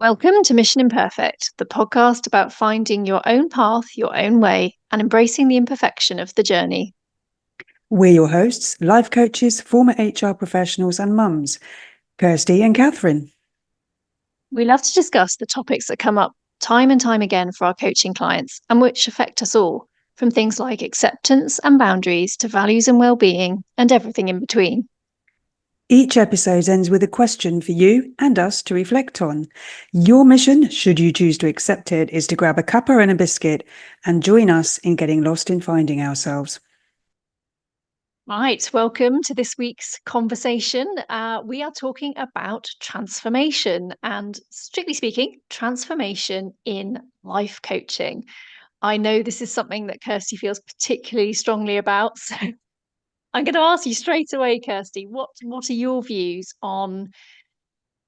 Welcome to Mission Imperfect, the podcast about finding your own path, your own way, and embracing the imperfection of the journey. We're your hosts, life coaches, former HR professionals, and mums, Kirsty and Catherine. We love to discuss the topics that come up time and time again for our coaching clients and which affect us all, from things like acceptance and boundaries to values and well-being and everything in between. Each episode ends with a question for you and us to reflect on. Your mission, should you choose to accept it, is to grab a cuppa and a biscuit and join us in getting lost in finding ourselves. Right, welcome to this week's conversation. We are talking about transformation and, strictly speaking, transformation in life coaching. I know this is something that Kirsty feels particularly strongly about. So I'm going to ask you straight away, Kirsty, what are your views on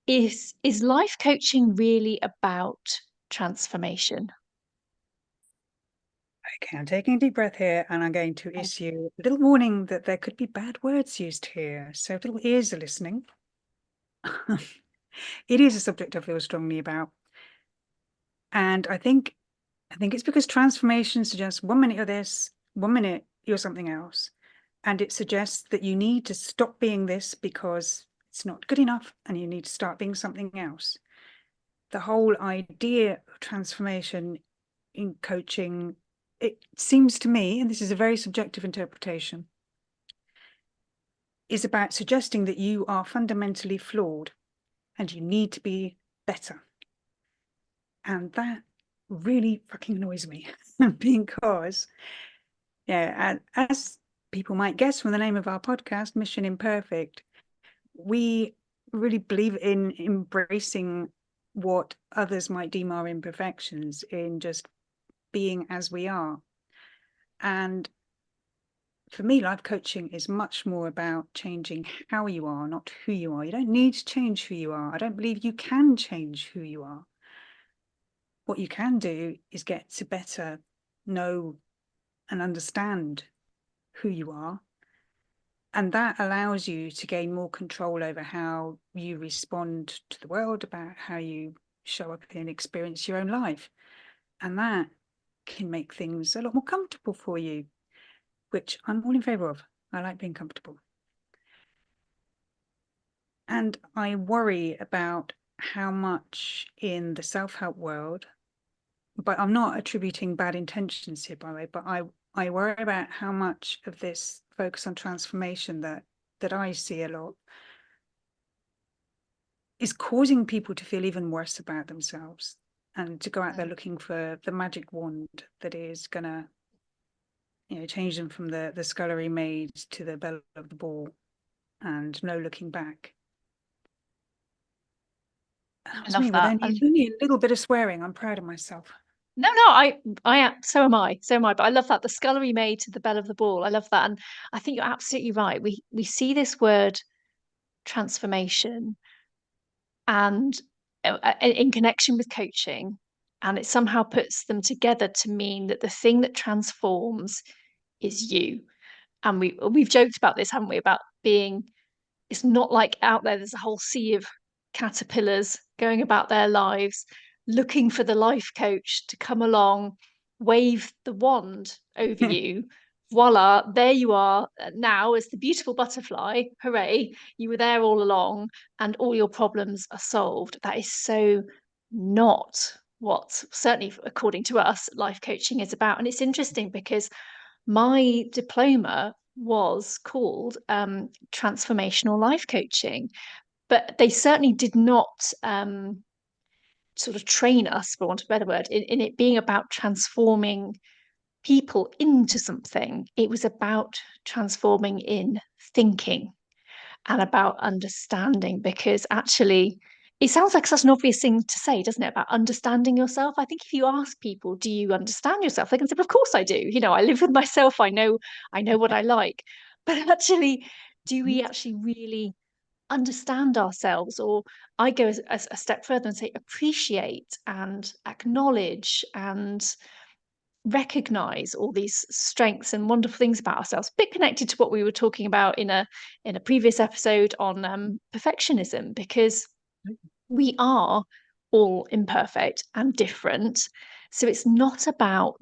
is life coaching really about transformation? Okay, I'm taking a deep breath here and I'm going to issue a little warning that there could be bad words used here. So little ears are listening. It is a subject I feel strongly about. And I think it's because transformation suggests 1 minute you're this, 1 minute you're something else. And it suggests that you need to stop being this because it's not good enough and you need to start being something else. The whole idea of transformation in coaching, it seems to me, and this is a very subjective interpretation, is about suggesting that you are fundamentally flawed and you need to be better. And that really fucking annoys me because, yeah, as people might guess from the name of our podcast, Mission Imperfect, we really believe in embracing what others might deem our imperfections, in just being as we are. And for me, life coaching is much more about changing how you are, not who you are. You don't need to change who you are. I don't believe you can change who you are. What you can do is get to better know and understand who you are. And that allows you to gain more control over how you respond to the world, about how you show up and experience your own life. And that can make things a lot more comfortable for you, which I'm all in favor of. I like being comfortable. And I worry about how much in the self-help world, but I'm not attributing bad intentions here, by the way, but I worry about how much of this focus on transformation that I see a lot is causing people to feel even worse about themselves and to go out there looking for the magic wand that is gonna, change them from the scullery maid to the belle of the ball and no looking back. That I was love me with that. only a little bit of swearing. I'm proud of myself. No, I am. So am I. So am I. But I love that, the scullery maid to the belle of the ball. I love that, and I think you're absolutely right. We see this word transformation and in connection with coaching, and it somehow puts them together to mean that the thing that transforms is you. And we've joked about this, haven't we? About being, it's not like out there's a whole sea of caterpillars going about their lives looking for the life coach to come along, wave the wand over you. Voila, there you are now as the beautiful butterfly. Hooray, you were there all along and all your problems are solved. That is so not what, certainly according to us, life coaching is about. And it's interesting because my diploma was called transformational life coaching, but they certainly did not sort of train us, for want of a better word, in it being about transforming people into something. It was about transforming in thinking and about understanding, because actually it sounds like such an obvious thing to say, doesn't it, about understanding yourself. I think if you ask people, do you understand yourself, they can say, of course I do. I live with myself. I know what I like. But actually, do we actually really understand ourselves? Or I go a step further and say appreciate and acknowledge and recognize all these strengths and wonderful things about ourselves, a bit connected to what we were talking about in a previous episode on perfectionism, because we are all imperfect and different. So it's not about,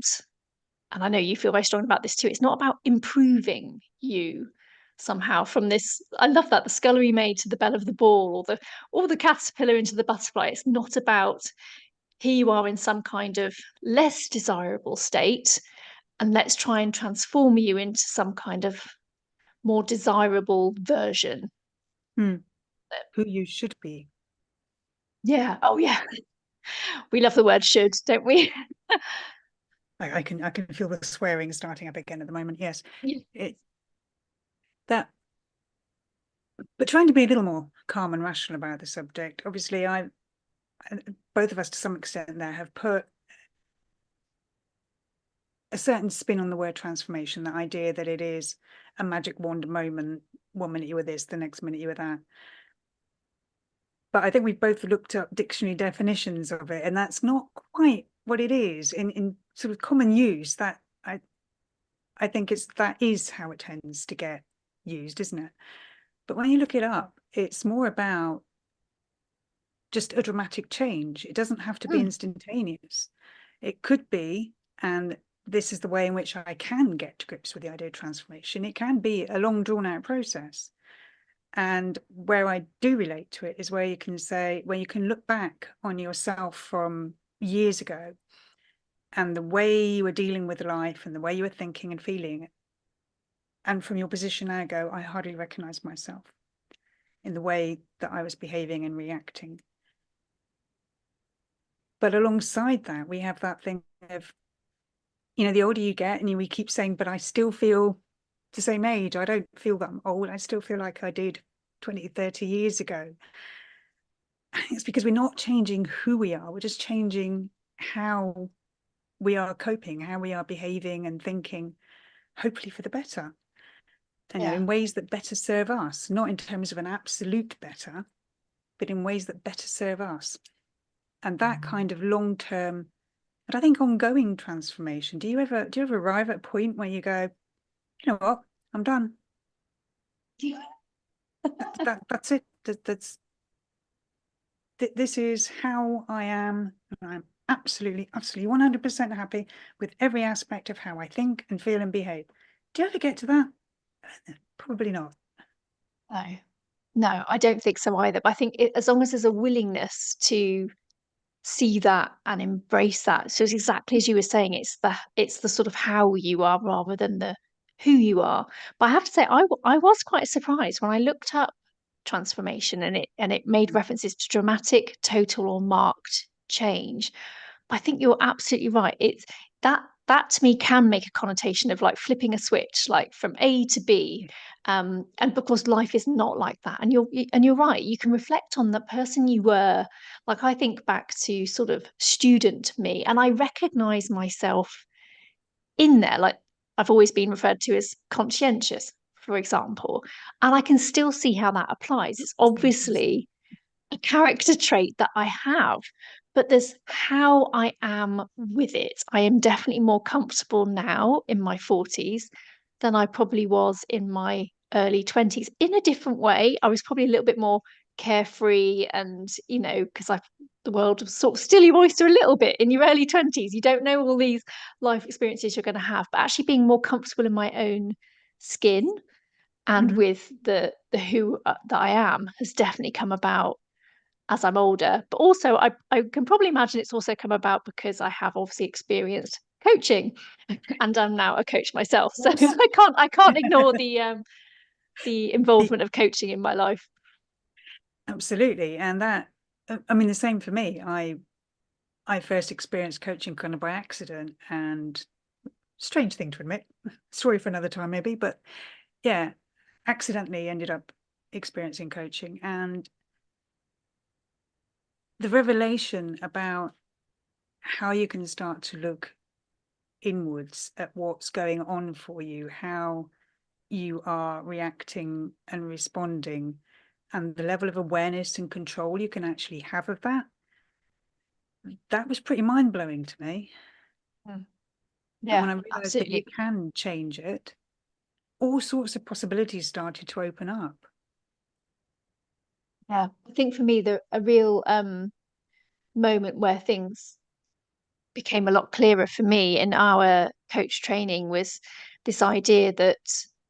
and I know you feel very strong about this too, it's not about improving you somehow from this. I love that, the scullery maid to the belle of the ball, or the caterpillar into the butterfly. It's not about here you are in some kind of less desirable state, and let's try and transform you into some kind of more desirable version. Who you should be. Yeah. Oh yeah. We love the word should, don't we? I can feel the swearing starting up again at the moment. Yes, Yeah. it that. But trying to be a little more calm and rational about the subject. Obviously, both of us to some extent there have put a certain spin on the word transformation. The idea that it is a magic wand moment. 1 minute you were this, the next minute you were that. But I think we've both looked up dictionary definitions of it, and that's not quite what it is in sort of common use. That I think that is how it tends to get used, isn't it? But when you look it up, it's more about just a dramatic change. It doesn't have to be Mm. instantaneous. It could be, and this is the way in which I can get to grips with the idea of transformation. It can be a long drawn out process. And where I do relate to it is where you can say, where you can look back on yourself from years ago and the way you were dealing with life and the way you were thinking and feeling. And from your position now, go, I hardly recognize myself in the way that I was behaving and reacting. But alongside that, we have that thing of, the older you get and we keep saying, but I still feel the same age. I don't feel that I'm old. I still feel like I did 20, 30 years ago. It's because we're not changing who we are. We're just changing how we are coping, how we are behaving and thinking, hopefully for the better, Yeah. in ways that better serve us, not in terms of an absolute better, but in ways that better serve us. And that kind of long-term, but I think ongoing transformation. Do you ever arrive at a point where you go, you know what, I'm done. That's it. This is how I am. And I'm absolutely 100% happy with every aspect of how I think and feel and behave. Do you ever get to that? Probably not. No, no, I don't think so either. But I think as long as there's a willingness to see that and embrace that. So it's exactly as you were saying, it's the sort of how you are rather than the who you are. But I have to say, I was quite surprised when I looked up transformation, and it made references to dramatic, total, or marked change. I think you're absolutely right. It's that to me can make a connotation of like flipping a switch, like from A to B. And because life is not like that. And you're right, you can reflect on the person you were. Like I think back to sort of student me, and I recognize myself in there. Like I've always been referred to as conscientious, for example. And I can still see how that applies. It's obviously a character trait that I have, but there's how I am with it. I am definitely more comfortable now in my 40s than I probably was in my early 20s in a different way. I was probably a little bit more carefree, and because I the world was sort of still your oyster a little bit in your early 20s. You don't know all these life experiences you're going to have, but actually being more comfortable in my own skin and Mm-hmm. with the who that I am has definitely come about as I'm older. But also, I can probably imagine it's also come about because I have obviously experienced coaching, and I'm now a coach myself. So Yes. I can't ignore the involvement of coaching in my life. Absolutely. And that, I mean, the same for me. I first experienced coaching kind of by accident, and strange thing to admit, story for another time maybe, but yeah, accidentally ended up experiencing coaching. And the revelation about how you can start to look inwards at what's going on for you, how you are reacting and responding, and the level of awareness and control you can actually have of that was pretty mind-blowing to me. Mm. And Yeah, when I realized that you absolutely. can change it, all sorts of possibilities started to open up. Yeah, I think for me the a real moment where things became a lot clearer for me in our coach training was this idea that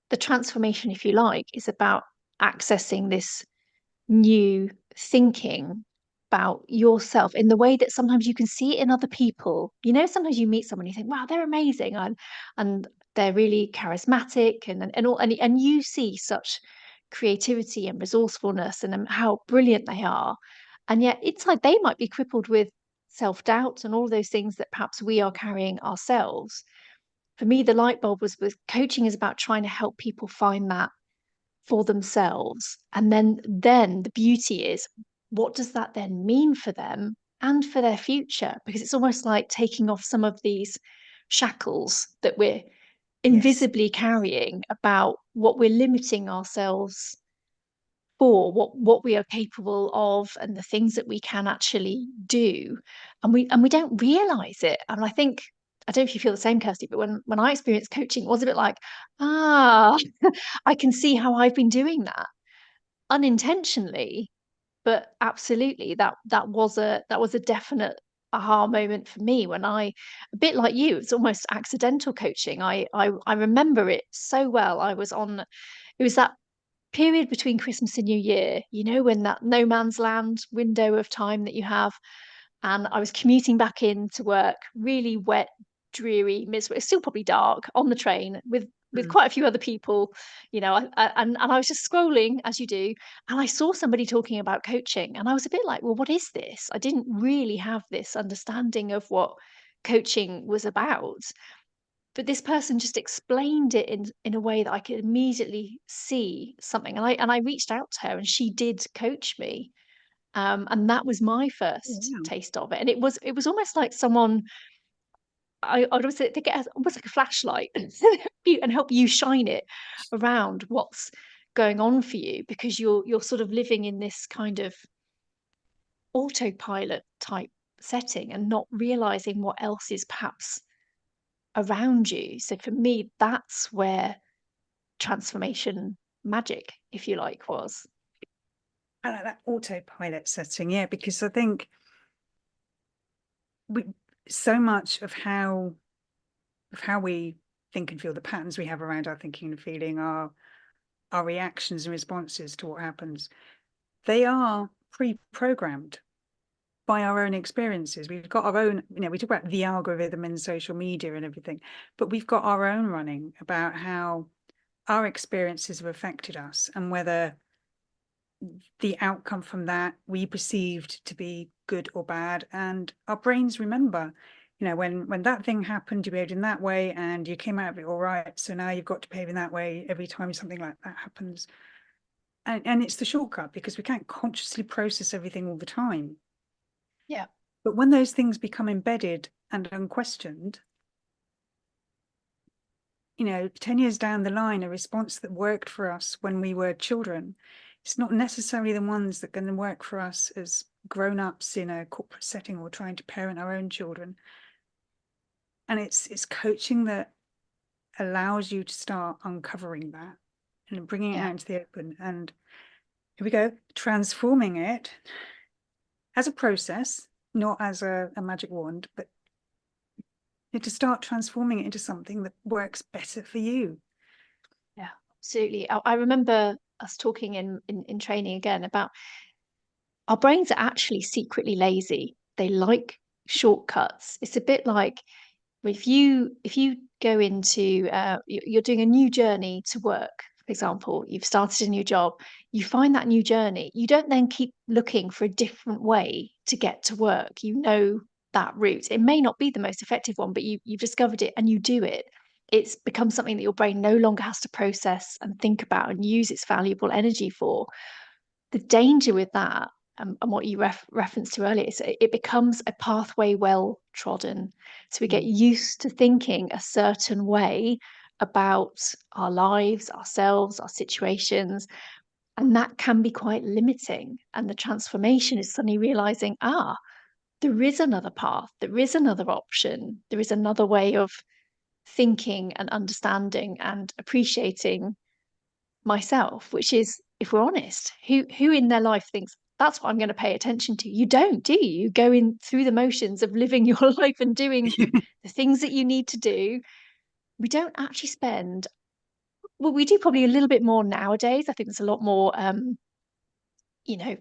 the transformation, if you like, is about accessing this new thinking about yourself in the way that sometimes you can see it in other people. You know, sometimes you meet someone, you think, wow, they're amazing, and they're really charismatic, and you see such creativity and resourcefulness and how brilliant they are. And yet inside they might be crippled with self-doubt and all those things that perhaps we are carrying ourselves. For me, the light bulb was with coaching is about trying to help people find that for themselves. And then the beauty is, what does that then mean for them and for their future? Because it's almost like taking off some of these shackles that we're Yes. invisibly carrying about what we're limiting ourselves for, what we are capable of, and the things that we can actually do, and we don't realize it. And I think, I don't know if you feel the same, Kirsty, but when I experienced coaching, it was a bit like, ah, I can see how I've been doing that unintentionally, but absolutely that was a definite aha moment for me when a bit like you, it's almost accidental coaching. I remember it so well. It was that period between Christmas and New Year, you know, when that no man's land window of time that you have. And I was commuting back into work, really wet, dreary, miserable. It's still probably dark on the train with Mm. quite a few other people, you know. And I was just scrolling as you do, and I saw somebody talking about coaching, and I was a bit like, well, what is this? I didn't really have this understanding of what coaching was about, but this person just explained it in a way that I could immediately see something. And I reached out to her, and she did coach me. And that was my first Wow. taste of it. And it was almost like someone, I'd always say, think it as almost like a flashlight and help you shine it around what's going on for you, because you're sort of living in this kind of autopilot type setting and not realizing what else is perhaps around you. So for me, that's where transformation magic, if you like, was. I like that autopilot setting, yeah, because I think we so much of how we think and feel, the patterns we have around our thinking and feeling, our reactions and responses to what happens, they are pre-programmed by our own experiences. We've got our own, you know, we talk about the algorithm and social media and everything, but we've got our own running about how our experiences have affected us and whether the outcome from that we perceived to be good or bad. And our brains remember, you know, when that thing happened, you behaved in that way and you came out of it all right. So now you've got to behave in that way every time something like that happens. And it's the shortcut because we can't consciously process everything all the time. Yeah. But when those things become embedded and unquestioned, you know, 10 years down the line, a response that worked for us when we were children, it's not necessarily the ones that are going to work for us as grown-ups in a corporate setting or trying to parent our own children. And it's coaching that allows you to start uncovering that and bringing it Yeah. out into the open. And here we go, transforming it as a process, not as a magic wand, but to start transforming it into something that works better for you. Yeah, absolutely. I remember us talking in training again about our brains are actually secretly lazy. They like shortcuts. It's a bit like if you go into you're doing a new journey to work, for example, you've started a new job, you find that new journey, you don't then keep looking for a different way to get to work. You know that route. It may not be the most effective one, but you've discovered it and you do it. It's become something that your brain no longer has to process and think about and use its valuable energy for. The danger with that, and what you referenced to earlier, is it becomes a pathway well trodden. So we get Mm. used to thinking a certain way about our lives, ourselves, our situations, and that can be quite limiting. And the transformation is suddenly realizing, there is another path, there is another option, there is another way of thinking and understanding and appreciating myself, which is, if we're honest, who in their life thinks that's what I'm going to pay attention to. You don't, do you? You go in through the motions of living your life and doing the things that you need to do. We don't actually spend, well, we do probably a little bit more nowadays. I think there's a lot more, you know,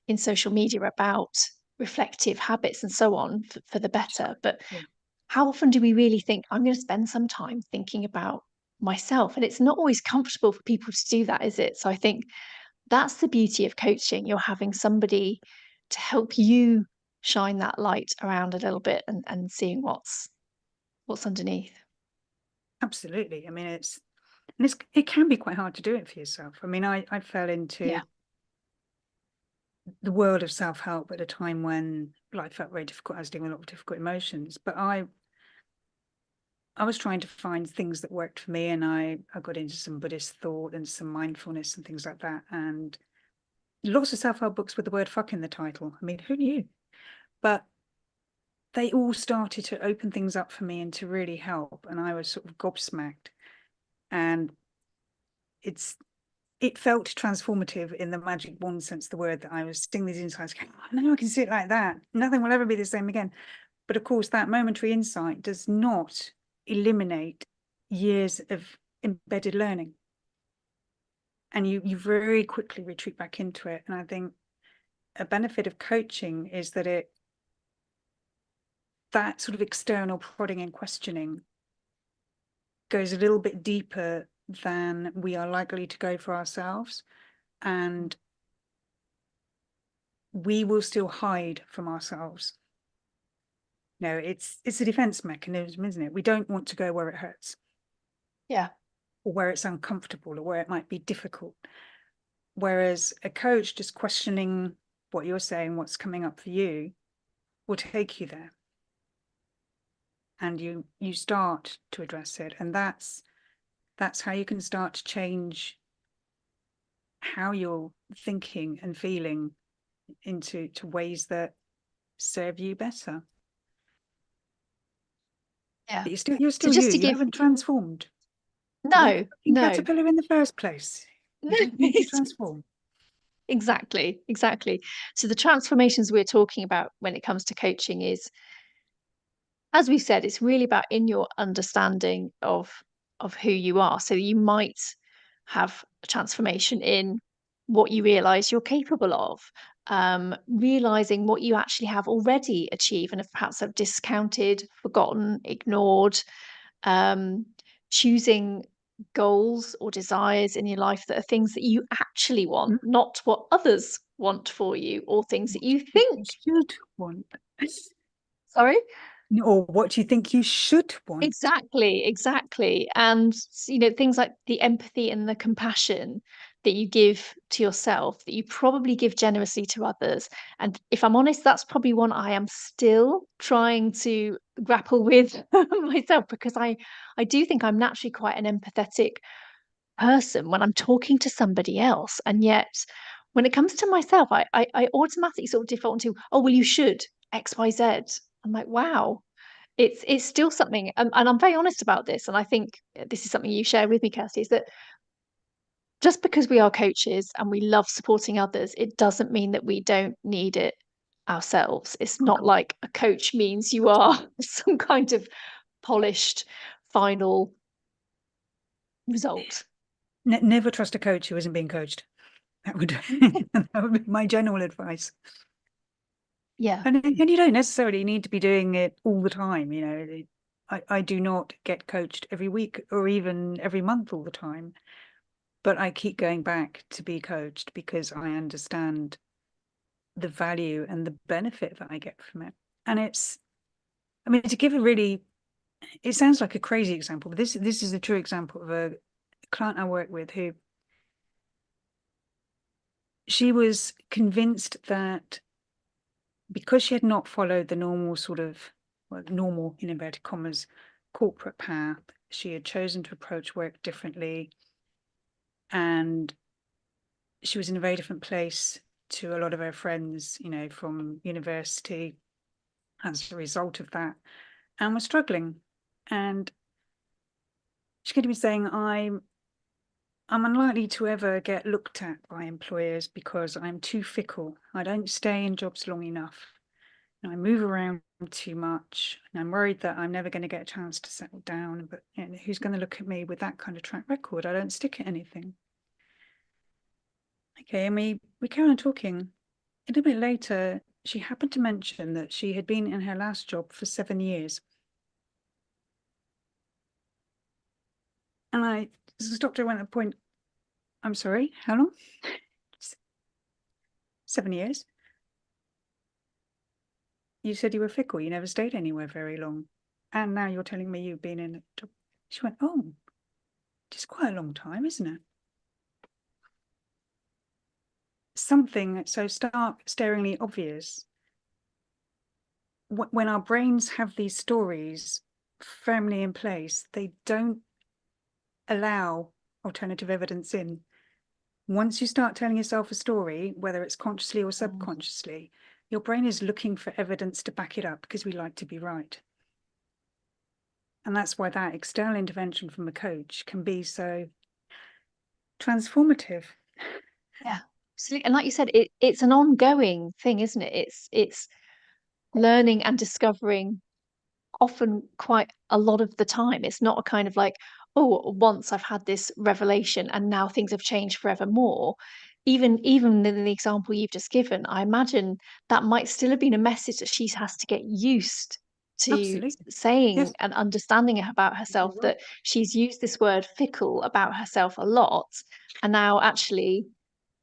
in social media about reflective habits and so on for the better. But Yeah, how often do we really think, I'm going to spend some time thinking about myself? And it's not always comfortable for people to do that, is it? So I think that's the beauty of coaching. You're having somebody to help you shine that light around a little bit and seeing what's underneath. absolutely. I mean, it can be quite hard to do it for yourself. I mean, I fell Yeah. into the world of self-help at a time when life felt very difficult. I was dealing with a lot of difficult emotions, but I was trying to find things that worked for me, and I got into some Buddhist thought and some mindfulness and things like that, and lots of self-help books with the word fuck in the title. I mean, who knew? But they all started to open things up for me and to really help, and I was sort of gobsmacked. And it felt transformative in the magic wand sense of the word, that I was seeing these insights going, oh, now I can see it like that. Nothing will ever be the same again. But of course, that momentary insight does not eliminate years of embedded learning. And you very quickly retreat back into it. And I think a benefit of coaching is that that sort of external prodding and questioning goes a little bit deeper than we are likely to go for ourselves. And we will still hide from ourselves. No, it's a defense mechanism, isn't it? We don't want to go where it hurts, Yeah. or where it's uncomfortable, or where it might be difficult. Whereas a coach just questioning what you're saying, what's coming up for you, will take you there. And you start to address it. And that's how you can start to change how you're thinking and feeling into ways that serve you better. Yeah. But you're So still you. just to You give, haven't transformed. You're a no, fucking no, caterpillar in the first place. no, You don't need to transform. exactly, exactly. So the transformations we're talking about when it comes to coaching is, as we've said, it's really about in your understanding of who you are. So you might have a transformation in what you realize you're capable of, realizing what you actually have already achieved and have perhaps have discounted, forgotten, ignored, um, choosing goals or desires in your life that are things that you actually want, Mm, not what others want for you or things that what you do you think think. you should want? Sorry? Or what do you think you should want? Exactly, exactly. And things like the empathy and the compassion that you give to yourself, that you probably give generously to others. And if I'm honest, that's probably one I am still trying to grapple with myself, because I do think I'm naturally quite an empathetic person when I'm talking to somebody else. And yet when it comes to myself, I automatically sort of default into, oh, well, you should XYZ. I'm like, wow, it's still something, and I'm very honest about this, and I think this is something you share with me, Kirsty, is that just because we are coaches and we love supporting others, it doesn't mean that we don't need it ourselves. It's Oh not God, like a coach means you are some kind of polished final result. never trust a coach who isn't being coached. That would that would be my general advice. Yeah, And you don't necessarily need to be doing it all the time. I do not get coached every week or even every month all the time, but I keep going back to be coached because I understand the value and the benefit that I get from it. And I mean, to give a really, it sounds like a crazy example, but this is a true example of a client I work with who, she was convinced that because she had not followed the normal sort of, well, normal in inverted commas, corporate path, she had chosen to approach work differently, and she was in a very different place to a lot of her friends, from university as a result of that, and was struggling. And she came to me saying, I'm unlikely to ever get looked at by employers because I'm too fickle. I don't stay in jobs long enough. And I move around too much. And I'm worried that I'm never going to get a chance to settle down. But who's going to look at me with that kind of track record? I don't stick at anything. Okay, and we carry on talking. A little bit later, she happened to mention that she had been in her last job for 7 years. And I stopped her at a point. I'm sorry, how long? 7 years. You said you were fickle. You never stayed anywhere very long. And now you're telling me you've been in a job. She went, oh, it's quite a long time, isn't it? Something so stark, staringly obvious. When our brains have these stories firmly in place, they don't allow alternative evidence in. Once you start telling yourself a story, whether it's consciously or subconsciously, your brain is looking for evidence to back it up because we like to be right. And that's why that external intervention from a coach can be so transformative. Yeah, absolutely. And like you said, it's an ongoing thing, isn't it? It's learning and discovering often quite a lot of the time. It's not a kind of like, oh, once I've had this revelation and now things have changed forevermore. Even in the example you've just given, I imagine that might still have been a message that she has to get used to Absolutely. saying Yes, and understanding about herself, you're right. that she's used this word fickle about herself a lot. And now actually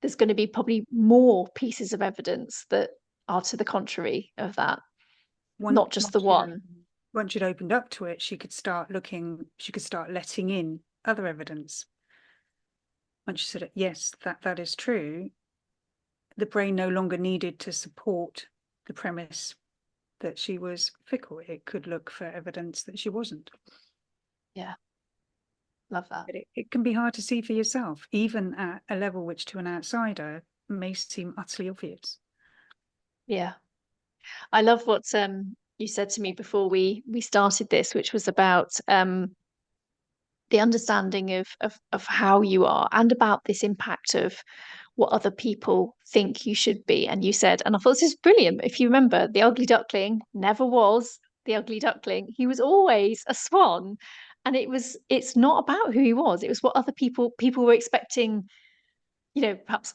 there's going to be probably more pieces of evidence that are to the contrary of that, Once, not just the once you'd one. opened, once you'd opened up to it, she could start looking, she could start letting in other evidence. Once she said, yes, that is true, the brain no longer needed to support the premise that she was fickle. It could look for evidence that she wasn't. Yeah, love that. But it can be hard to see for yourself, even at a level which to an outsider may seem utterly obvious. Yeah. I love what you said to me before we started this, which was about the understanding of how you are and about this impact of what other people think you should be. And you said, and I thought this is brilliant. If you remember, the ugly duckling never was the ugly duckling. He was always a swan. And it's not about who he was. It was what other people were expecting, perhaps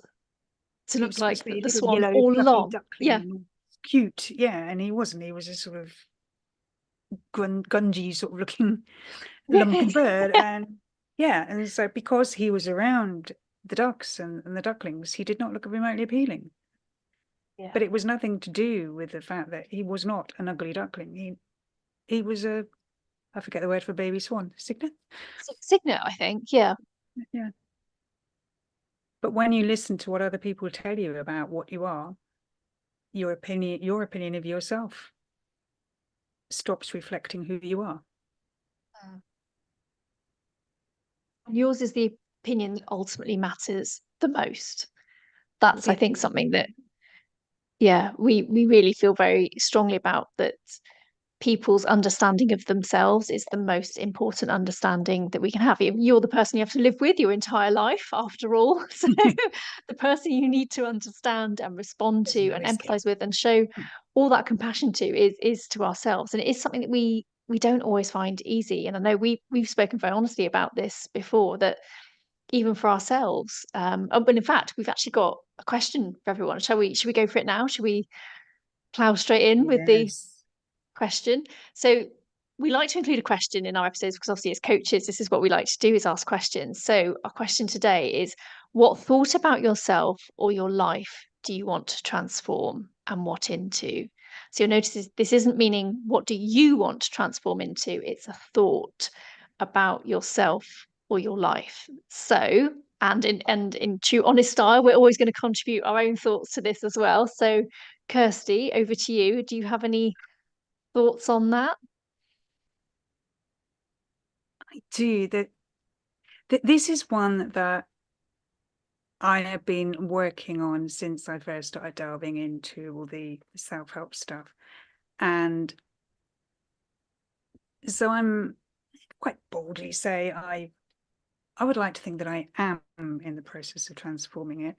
to He was look supposed like to be a the little swan yellow, all fluffy along. duckling Yeah. and cute. Yeah, and he wasn't. He was a sort of gungy sort of looking lumpy bird. And yeah, and so because he was around the ducks and the ducklings, he did not look remotely appealing. Yeah. But it was nothing to do with the fact that he was not an ugly duckling. He was a, I forget the word for baby swan, cygnet. Signet, I think. Yeah. Yeah. But when you listen to what other people tell you about what you are, your opinion of yourself stops reflecting who you are. Mm. And yours is the opinion that ultimately matters the most. That's, I It think, is. something that, yeah, we really feel very strongly about, that people's understanding of themselves is the most important understanding that we can have. You're the person you have to live with your entire life, after all. So the person you need to understand and respond Doesn't to and always get. empathize with and show all that compassion to is to ourselves. And it is something that we don't always find easy. And I know we've spoken very honestly about this before, that even for ourselves, but in fact, we've actually got a question for everyone. Should we go for it now? Should we plow straight in with the Yes. question? So we like to include a question in our episodes because obviously as coaches, this is what we like to do, is ask questions. So our question today is, what thought about yourself or your life do you want to transform, and what into? So you'll notice this isn't meaning what do you want to transform into, it's a thought about yourself or your life. So, and in true honest style, we're always going to contribute our own thoughts to this as well. So Kirsty, over to you. Do you have any thoughts on that? I do. This is one that I have been working on since I first started delving into all the self-help stuff. And so I'm quite boldly say I would like to think that I am in the process of transforming it,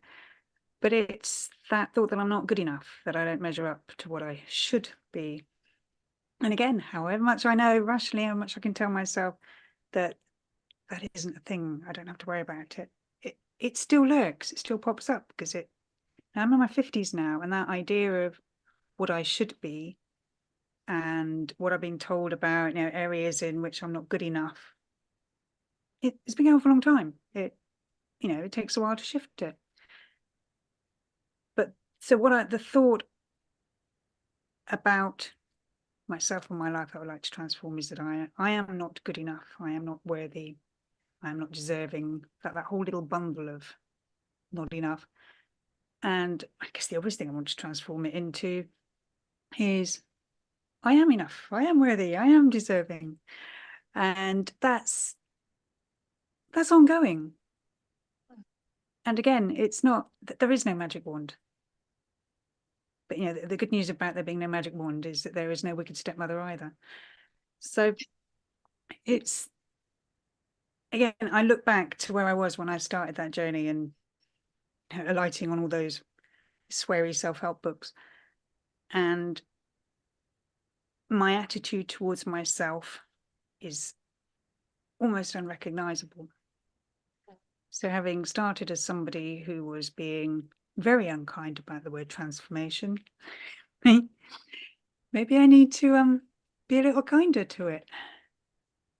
but it's that thought that I'm not good enough, that I don't measure up to what I should be. And again, however much I know rationally, how much I can tell myself that that isn't a thing, I don't have to worry about it. It still lurks, it still pops up because I'm in my 50s now, and that idea of what I should be and what I've been told about, areas in which I'm not good enough, it's been going on for a long time. It takes a while to shift it. But so the thought about myself and my life I would like to transform is that I am not good enough. I am not worthy. I am not deserving. That whole little bundle of not enough. And I guess the obvious thing I want to transform it into is I am enough. I am worthy. I am deserving. And that's ongoing. And again, it's not that there is no magic wand. But the good news about there being no magic wand is that there is no wicked stepmother either. So it's, again, I look back to where I was when I started that journey and alighting on all those sweary self-help books, and my attitude towards myself is almost unrecognizable. So having started as somebody who was being very unkind about the word transformation, maybe I need to be a little kinder to it.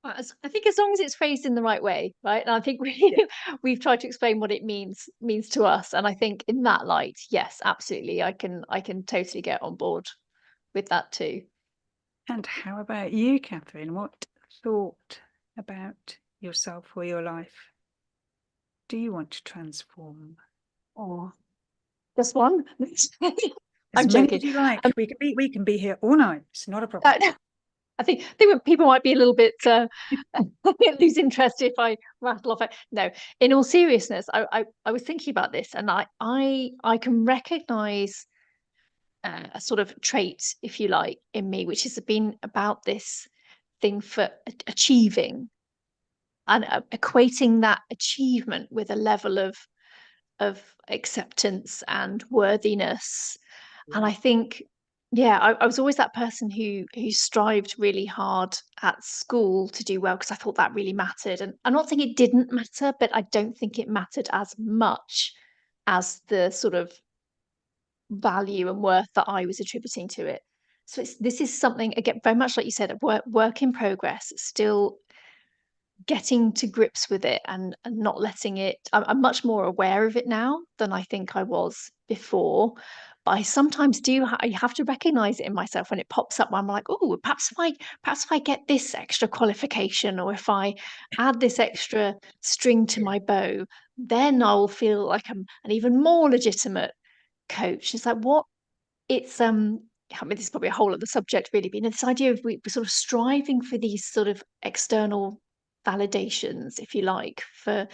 I think as long as it's phrased in the right way, right? And I think we Yeah. we've tried to explain what it means to us. And I think in that light, yes, absolutely, I can totally get on board with that too. And how about you, Catherine? What thought about yourself or your life do you want to transform? Oh, just one. As I'm many joking. as you like. Um, We can be here all night. It's not a problem. I think people might be a little bit lose interest if I rattle off. No, in all seriousness, I was thinking about this, and I can recognise a sort of trait, if you like, in me, which has been about this thing for achieving and equating that achievement with a level of acceptance and worthiness. And Yeah. I think, yeah, I was always that person who strived really hard at school to do well because I thought that really mattered. And I'm not saying it didn't matter, but I don't think it mattered as much as the sort of value and worth that I was attributing to it. So this is something again very much like you said, a work in progress, still getting to grips with it and not letting it. I'm much more aware of it now than I think I was before. But I sometimes I have to recognize it in myself when it pops up. Where I'm like, oh, perhaps if I get this extra qualification, or if I add this extra string to Yeah. my bow, then I'll feel like I'm an even more legitimate coach. It's like what I mean, this is probably a whole other subject, really, but this idea of we're sort of striving for these sort of external validations, if you like, to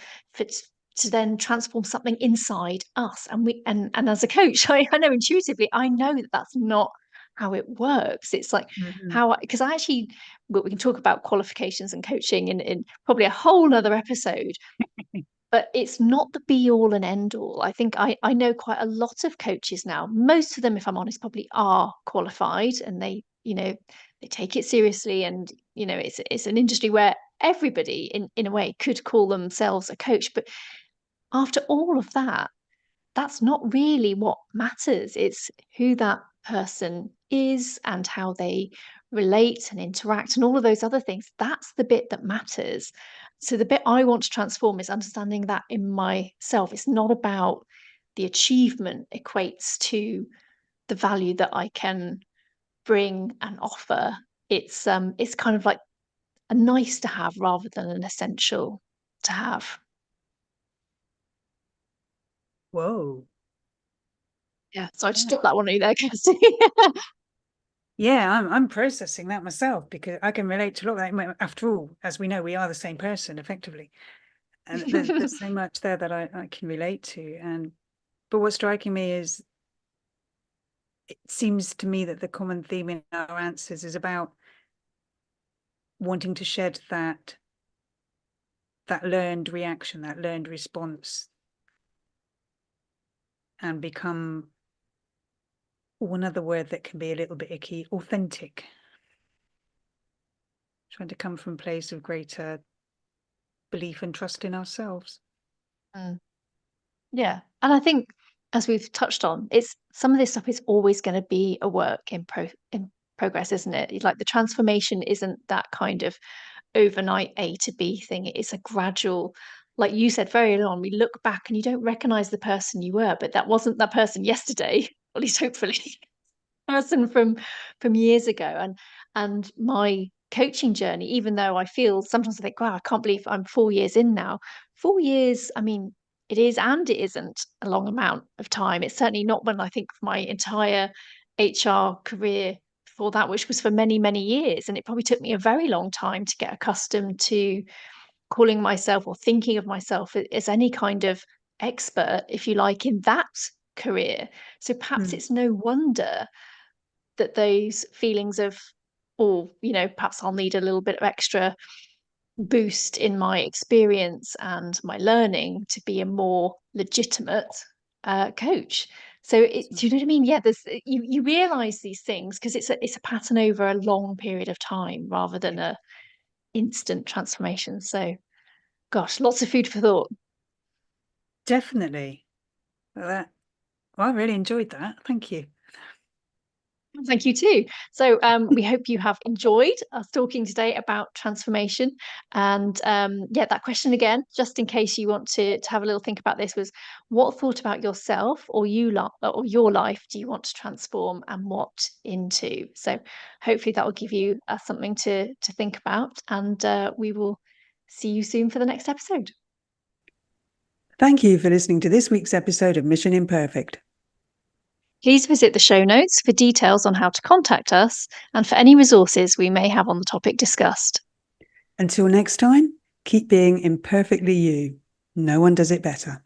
then transform something inside us. And as a coach, I know intuitively, I know that that's not how it works. It's like Mhm. how because I actually, well, we can talk about qualifications and coaching in probably a whole other episode, but it's not the be all and end all. I think I know quite a lot of coaches now. Most of them, if I'm honest, probably are qualified and they take it seriously. And, it's an industry where everybody in a way could call themselves a coach. But after all of that, that's not really what matters. It's who that person is and how they relate and interact and all of those other things. That's the bit that matters. So the bit I want to transform is understanding that in myself. It's not about the achievement equates to the value that I can bring and offer. It's kind of like a nice to have rather than an essential to have. Whoa. Yeah. So I just Yeah. took that one on you there, Kirsty. Yeah, I'm processing that myself because I can relate to a lot of that. After all, as we know, we are the same person effectively. And there's so much there that I can relate to. And but what's striking me is it seems to me that the common theme in our answers is about wanting to shed that learned reaction, that learned response, and become, another word that can be a little bit icky, authentic. Trying to come from a place of greater belief and trust in ourselves. Mm. Yeah. And I think, as we've touched on, it's some of this stuff is always going to be a work in progress, isn't it? Like the transformation isn't that kind of overnight A to B thing. It is a gradual, like you said very early on, we look back and you don't recognize the person you were, but that wasn't that person yesterday, at least hopefully. Person from years ago. And my coaching journey, even though I feel sometimes I think, wow, I can't believe I'm 4 years in now. 4 years, I mean, it is and it isn't a long amount of time. It's certainly not when I think of my entire HR career before that, which was for many, many years. And it probably took me a very long time to get accustomed to calling myself or thinking of myself as any kind of expert, if you like, in that career. So perhaps Mm. it's no wonder that those feelings of, oh, perhaps I'll need a little bit of extra boost in my experience and my learning to be a more legitimate coach. So do you know what I mean? Yeah, there's you realize these things because it's a pattern over a long period of time rather than Yeah, a instant transformation. So gosh, lots of food for thought. definitely. Well, I really enjoyed that. Thank you. Thank you too. So we hope you have enjoyed us talking today about transformation. And yeah, that question again, just in case you want to have a little think about this, was what thought about yourself or or your life do you want to transform and what into? So hopefully that will give you something to think about. And we will see you soon for the next episode. Thank you for listening to this week's episode of Mission Imperfect. Please visit the show notes for details on how to contact us and for any resources we may have on the topic discussed. Until next time, keep being imperfectly you. No one does it better.